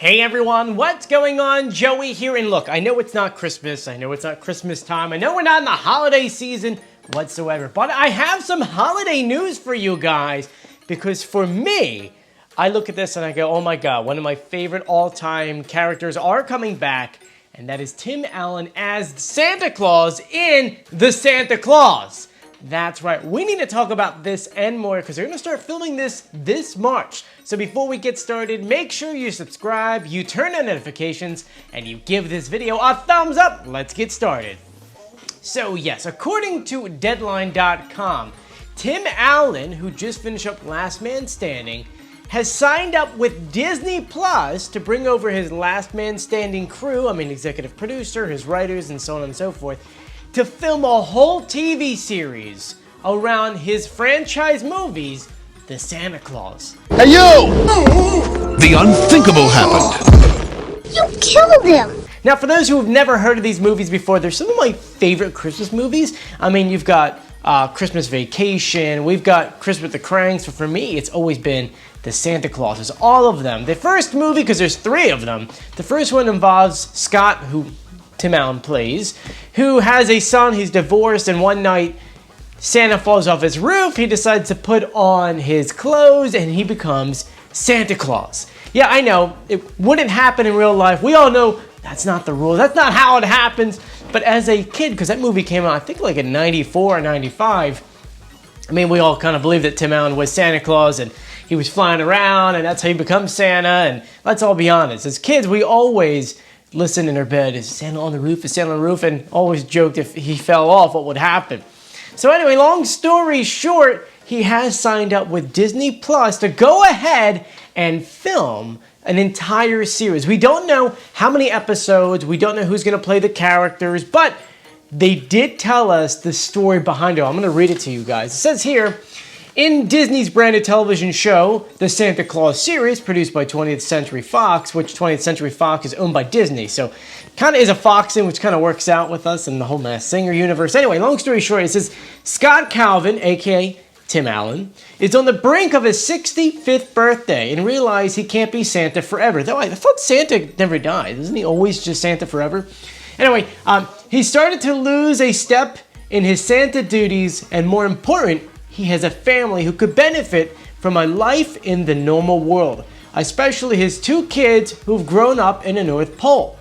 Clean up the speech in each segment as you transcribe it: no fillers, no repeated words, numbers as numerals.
Hey everyone, what's going on? Joey here, and look, I know it's not Christmas, I know it's not Christmas time, I know we're not in the holiday season whatsoever, but I have some holiday news for you guys, because for me, I look at this and I go, oh my god, one of my favorite all-time characters are coming back, and that is Tim Allen as Santa Claus in The Santa Claus. That's right, we need to talk about this and more because they're going to start filming this March. So before we get started, make sure you subscribe, you turn on notifications, and you give this video a thumbs up. Let's get started. So yes, according to Deadline.com, Tim Allen, who just finished up Last Man Standing, has signed up with Disney Plus to bring over his Last Man Standing crew, executive producer, his writers, and so on and so forth, to film a whole TV series around his franchise movies, The Santa Claus. Hey you! The unthinkable happened. You killed him! Now, for those who have never heard of these movies before, they're some of my favorite Christmas movies. You've got Christmas Vacation, we've got Christmas with the Cranks, but for me, it's always been The Santa Clauses, all of them. The first movie, because there's three of them, the first one involves Scott, who Tim Allen plays, who has a son, he's divorced, and one night Santa falls off his roof, he decides to put on his clothes, and he becomes Santa Claus. Yeah, I know, it wouldn't happen in real life. We all know that's not the rule, that's not how it happens. But as a kid, because that movie came out, I think like in 94 or 95, we all kind of believed that Tim Allen was Santa Claus, and he was flying around, and that's how he becomes Santa, and let's all be honest, as kids, we always listen in our bed, is Santa on the roof, is Santa on the roof, and always joked if he fell off, what would happen. So anyway, long story short, he has signed up with Disney Plus to go ahead and film an entire series. We don't know how many episodes, we don't know who's going to play the characters, but they did tell us the story behind it. I'm going to read it to you guys. It says here, in Disney's branded television show, the Santa Claus series, produced by 20th Century Fox, which 20th Century Fox is owned by Disney, so kind of is a Fox thing, which kind of works out with us in the whole Masked Singer universe. Anyway, long story short, it says, Scott Calvin, aka Tim Allen, is on the brink of his 65th birthday and realized he can't be Santa forever. Though I thought Santa never died. Isn't he always just Santa forever? Anyway, he started to lose a step in his Santa duties, and more important, he has a family who could benefit from a life in the normal world, especially his two kids who've grown up in the North Pole.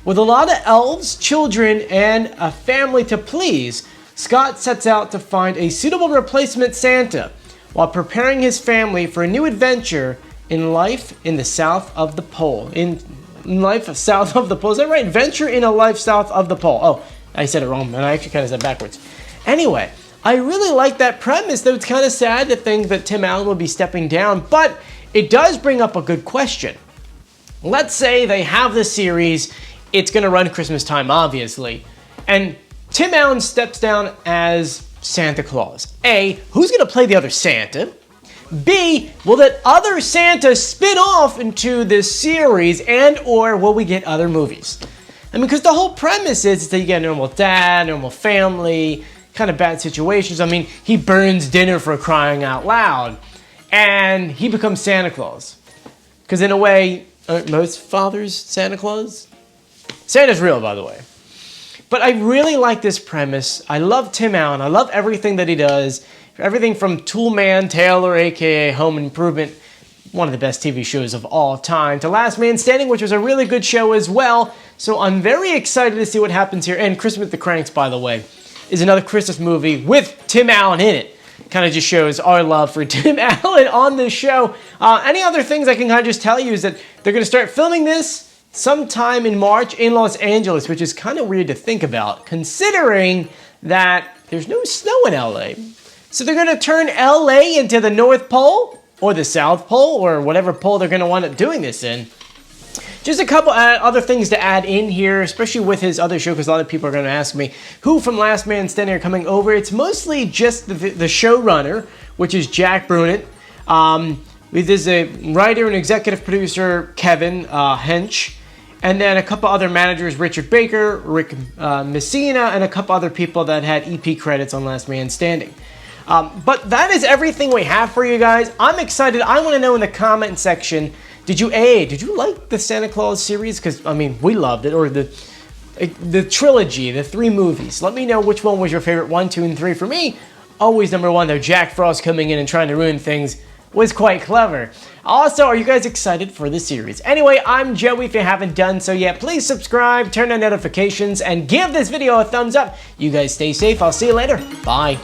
With a lot of elves, children, and a family to please, Scott sets out to find a suitable replacement Santa while preparing his family for a new adventure in life in the south of the pole. In life south of the pole, is that right? Adventure in a life south of the pole. Oh, I said it wrong, and I actually kind of said backwards. Anyway, I really like that premise, though it's kind of sad to think that Tim Allen will be stepping down, but it does bring up a good question. Let's say they have the series, it's going to run Christmas time, obviously, and Tim Allen steps down as Santa Claus. A, who's going to play the other Santa? B, will that other Santa spin off into this series, and or will we get other movies? Because the whole premise is that you get a normal dad, normal family, kind of bad situations. He burns dinner for crying out loud, and he becomes Santa Claus. Because in a way, aren't most fathers Santa Claus? Santa's real, by the way. But I really like this premise. I love Tim Allen. I love everything that he does. Everything from Toolman Taylor, aka Home Improvement, one of the best TV shows of all time, to Last Man Standing, which was a really good show as well. So I'm very excited to see what happens here. And Christmas with the Cranks, by the way, is another Christmas movie with Tim Allen in it. Kind of just shows our love for Tim Allen on this show. Any other things I can kind of just tell you is that they're going to start filming this sometime in March in Los Angeles, which is kind of weird to think about, considering that there's no snow in LA. So they're going to turn LA into the North Pole, or the South Pole, or whatever pole they're going to wind up doing this in. Just a couple other things to add in here, especially with his other show, because a lot of people are going to ask me, who from Last Man Standing are coming over? It's mostly just the showrunner, which is Jack Brunett. There's a writer and executive producer, Kevin Hench, and then a couple other managers, Richard Baker, Rick Messina, and a couple other people that had EP credits on Last Man Standing. But that is everything we have for you guys. I'm excited. I want to know in the comment section Did you like the Santa Claus series? Because, I mean, we loved it. Or the trilogy, the 3 movies. Let me know which one was your favorite, 1, 2, and 3. For me, always number 1, though, Jack Frost coming in and trying to ruin things was quite clever. Also, are you guys excited for the series? Anyway, I'm Joey. If you haven't done so yet, please subscribe, turn on notifications, and give this video a thumbs up. You guys stay safe. I'll see you later. Bye.